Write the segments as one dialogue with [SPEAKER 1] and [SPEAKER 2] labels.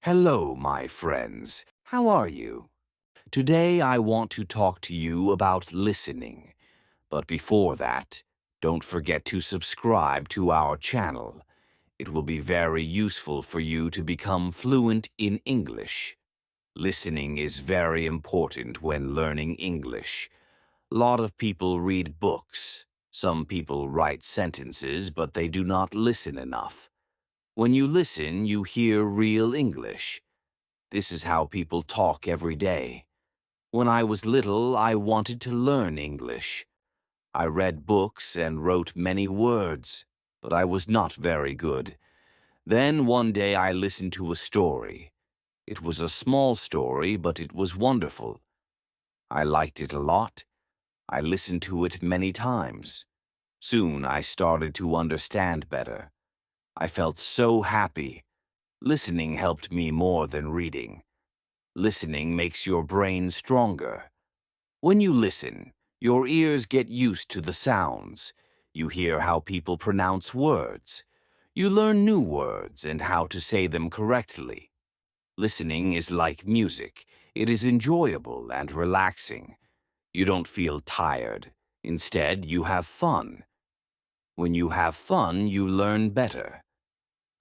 [SPEAKER 1] Hello, my friends. How are you? Today I want to talk to you about listening. But before that, don't forget to subscribe to our channel. It will be very useful for you to become fluent in English. Listening is very important when learning English. A lot of people read books. Some people write sentences, but they do not listen enough. When you listen, you hear real English. This is how people talk every day. When I was little, I wanted to learn English. I read books and wrote many words, but I was not very good. Then one day I listened to a story. It was a small story, but it was wonderful. I liked it a lot. I listened to it many times. Soon I started to understand better. I felt so happy. Listening helped me more than reading. Listening makes your brain stronger. When you listen, your ears get used to the sounds. You hear how people pronounce words. You learn new words and how to say them correctly. Listening is like music. It is enjoyable and relaxing. You don't feel tired. Instead, you have fun. When you have fun, you learn better.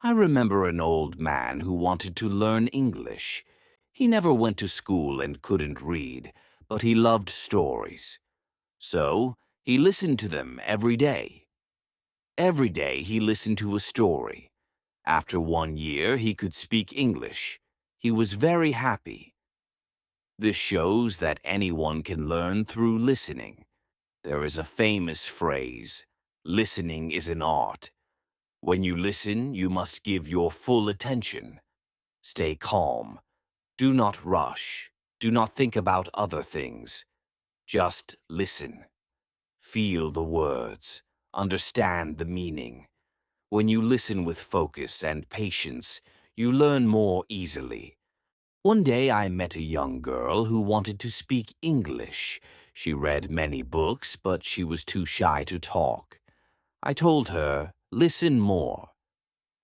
[SPEAKER 1] I remember an old man who wanted to learn English. He never went to school and couldn't read, but he loved stories. So, he listened to them every day. Every day he listened to a story. After 1 year, he could speak English. He was very happy. This shows that anyone can learn through listening. There is a famous phrase, listening is an art. When you listen, you must give your full attention. Stay calm. Do not rush. Do not think about other things. Just listen. Feel the words. Understand the meaning. When you listen with focus and patience, you learn more easily. One day I met a young girl who wanted to speak English. She read many books, but she was too shy to talk. I told her, listen more.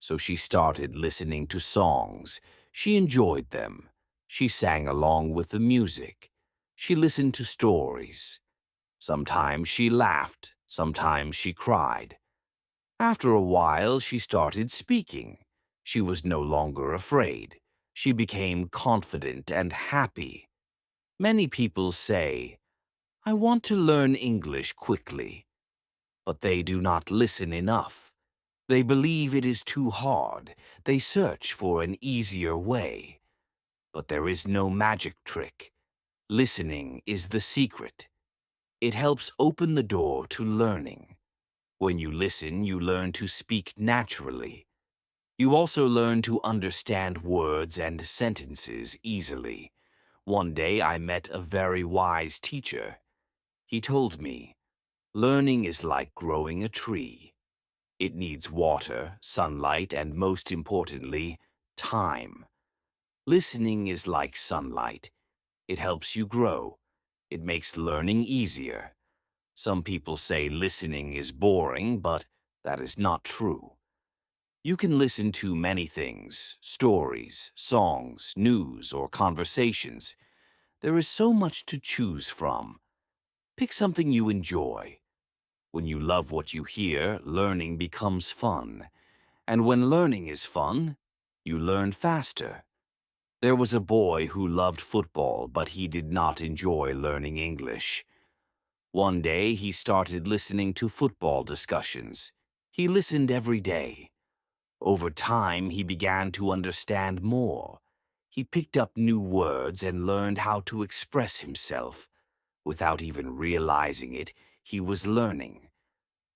[SPEAKER 1] So she started listening to songs. She enjoyed them. She sang along with the music. She listened to stories. Sometimes she laughed. Sometimes she cried. After a while, she started speaking. She was no longer afraid. She became confident and happy. Many people say, I want to learn English quickly, but they do not listen enough. They believe it is too hard. They search for an easier way. But there is no magic trick. Listening is the secret. It helps open the door to learning. When you listen, you learn to speak naturally. You also learn to understand words and sentences easily. One day I met a very wise teacher. He told me, learning is like growing a tree. It needs water, sunlight, and most importantly, time. Listening is like sunlight. It helps you grow. It makes learning easier. Some people say listening is boring, but that is not true. You can listen to many things, stories, songs, news, or conversations. There is so much to choose from. Pick something you enjoy. When you love what you hear, learning becomes fun. And when learning is fun, you learn faster. There was a boy who loved football, but he did not enjoy learning English. One day he started listening to football discussions. He listened every day. Over time, he began to understand more. He picked up new words and learned how to express himself. Without even realizing it, he was learning.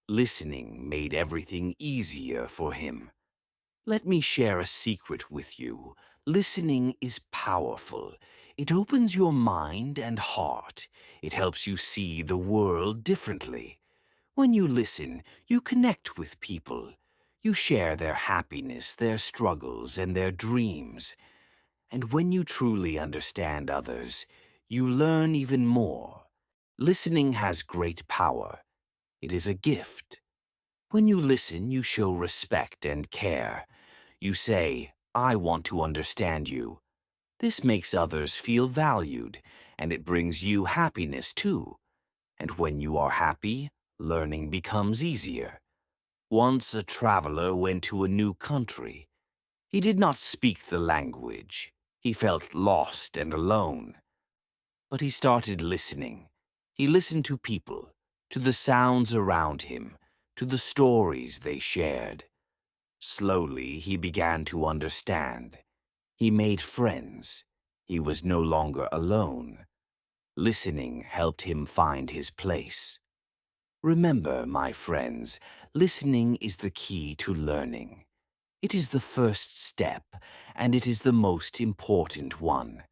[SPEAKER 1] Listening made everything easier for him. Let me share a secret with you. Listening is powerful. It opens your mind and heart. It helps you see the world differently. When you listen, you connect with people. You share their happiness, their struggles, and their dreams. And when you truly understand others, you learn even more. Listening has great power. It is a gift. When you listen, you show respect and care. You say, I want to understand you. This makes others feel valued, and it brings you happiness too. And when you are happy, learning becomes easier. Once a traveler went to a new country. He did not speak the language. He felt lost and alone. But he started listening. He listened to people, to the sounds around him, to the stories they shared. Slowly, he began to understand. He made friends. He was no longer alone. Listening helped him find his place. Remember, my friends, listening is the key to learning. It is the first step, and it is the most important one.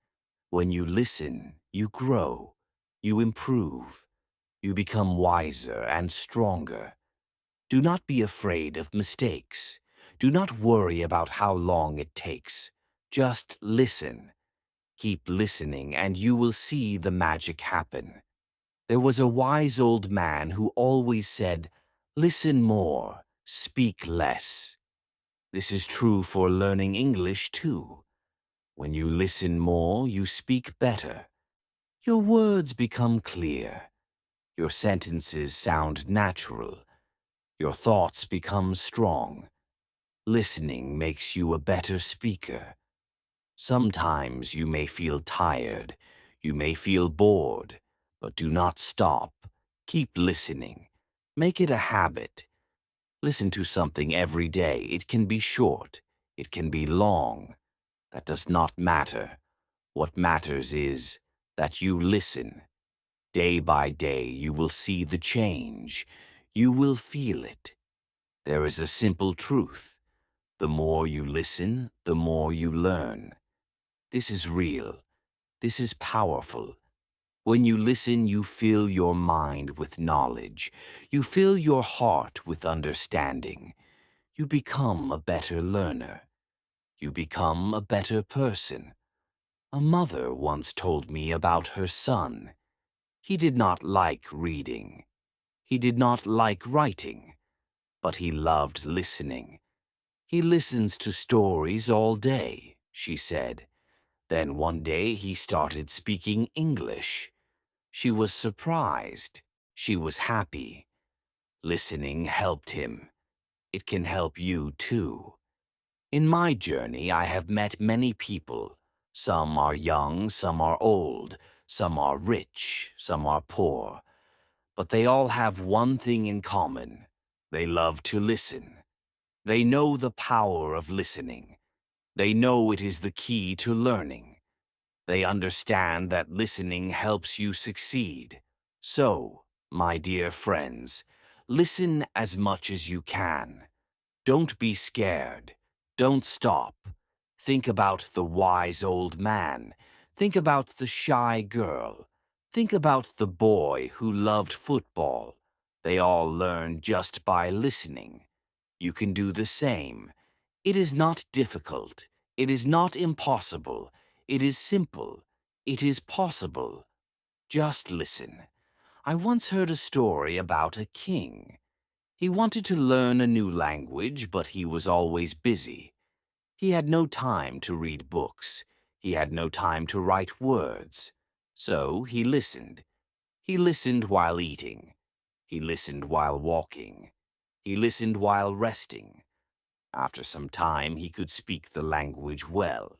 [SPEAKER 1] When you listen, you grow, you improve, you become wiser and stronger. Do not be afraid of mistakes. Do not worry about how long it takes. Just listen. Keep listening and you will see the magic happen. There was a wise old man who always said, "Listen more, speak less." This is true for learning English too. When you listen more, you speak better. Your words become clear. Your sentences sound natural. Your thoughts become strong. Listening makes you a better speaker. Sometimes you may feel tired. You may feel bored. But do not stop. Keep listening. Make it a habit. Listen to something every day. It can be short. It can be long. That does not matter. What matters is that you listen. Day by day, you will see the change. You will feel it. There is a simple truth. The more you listen, the more you learn. This is real. This is powerful. When you listen, you fill your mind with knowledge. You fill your heart with understanding. You become a better learner. You become a better person. A mother once told me about her son. He did not like reading. He did not like writing, but he loved listening. He listens to stories all day, she said. Then one day he started speaking English. She was surprised. She was happy. Listening helped him. It can help you too. In my journey, I have met many people. Some are young, some are old, some are rich, some are poor. But they all have one thing in common. They love to listen. They know the power of listening. They know it is the key to learning. They understand that listening helps you succeed. So, my dear friends, listen as much as you can. Don't be scared. Don't stop. Think about the wise old man. Think about the shy girl. Think about the boy who loved football. They all learned just by listening. You can do the same. It is not difficult. It is not impossible. It is simple. It is possible. Just listen. I once heard a story about a king. He wanted to learn a new language, but he was always busy. He had no time to read books. He had no time to write words. So he listened. He listened while eating. He listened while walking. He listened while resting. After some time, he could speak the language well.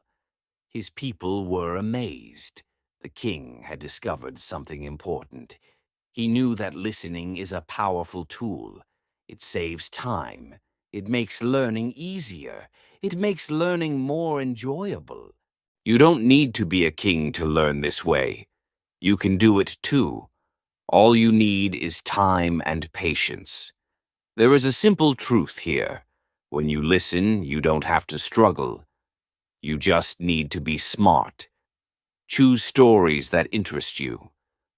[SPEAKER 1] His people were amazed. The king had discovered something important. He knew that listening is a powerful tool. It saves time. It makes learning easier. It makes learning more enjoyable. You don't need to be a king to learn this way. You can do it too. All you need is time and patience. There is a simple truth here. When you listen, you don't have to struggle. You just need to be smart. Choose stories that interest you.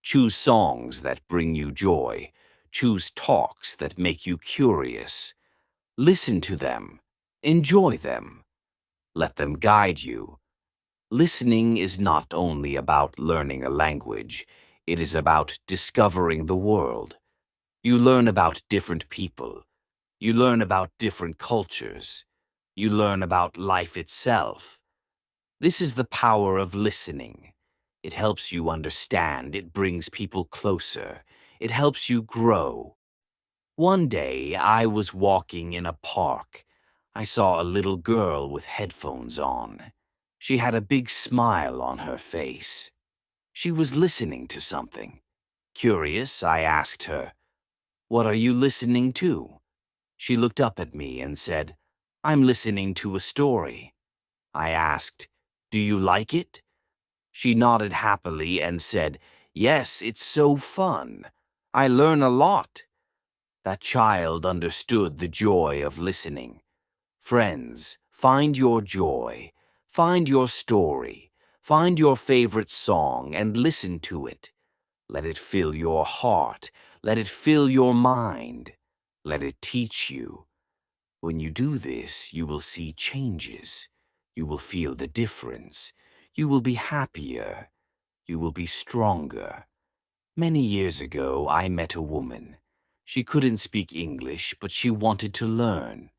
[SPEAKER 1] Choose songs that bring you joy. Choose talks that make you curious. Listen to them. Enjoy them. Let them guide you. Listening is not only about learning a language. It is about discovering the world. You learn about different people. You learn about different cultures. You learn about life itself. This is the power of listening. It helps you understand. It brings people closer. It helps you grow. One day, I was walking in a park. I saw a little girl with headphones on. She had a big smile on her face. She was listening to something. Curious, I asked her, "What are you listening to?" She looked up at me and said, "I'm listening to a story." I asked, "Do you like it?" She nodded happily and said, "Yes, it's so fun. I learn a lot." That child understood the joy of listening. Friends, find your joy. Find your story. Find your favorite song and listen to it. Let it fill your heart. Let it fill your mind. Let it teach you. When you do this, you will see changes. You will feel the difference. You will be happier. You will be stronger. Many years ago, I met a woman. She couldn't speak English, but she wanted to learn.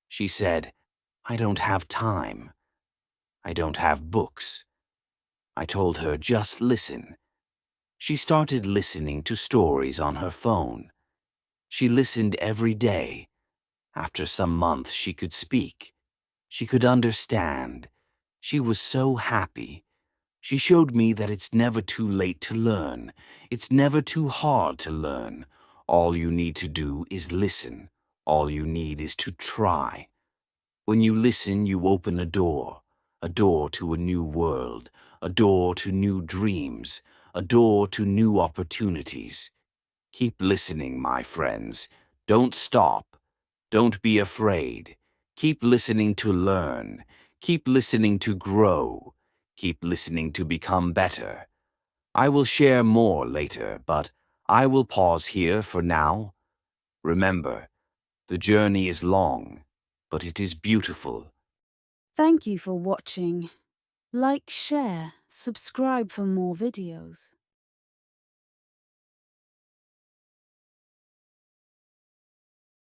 [SPEAKER 1] She said, "I don't have time. I don't have books." I told her, "Just listen." She started listening to stories on her phone. She listened every day. After some months, she could speak. She could understand. She was so happy. She showed me that it's never too late to learn. It's never too hard to learn. All you need to do is listen. All you need is to try. When you listen, you open a door to a new world, a door to new dreams, a door to new opportunities. Keep listening, my friends. Don't stop. Don't be afraid. Keep listening to learn. Keep listening to grow. Keep listening to become better. I will share more later, but I will pause here for now. Remember, the journey is long, but it is beautiful.
[SPEAKER 2] Thank you for watching. Like, share, subscribe for more videos.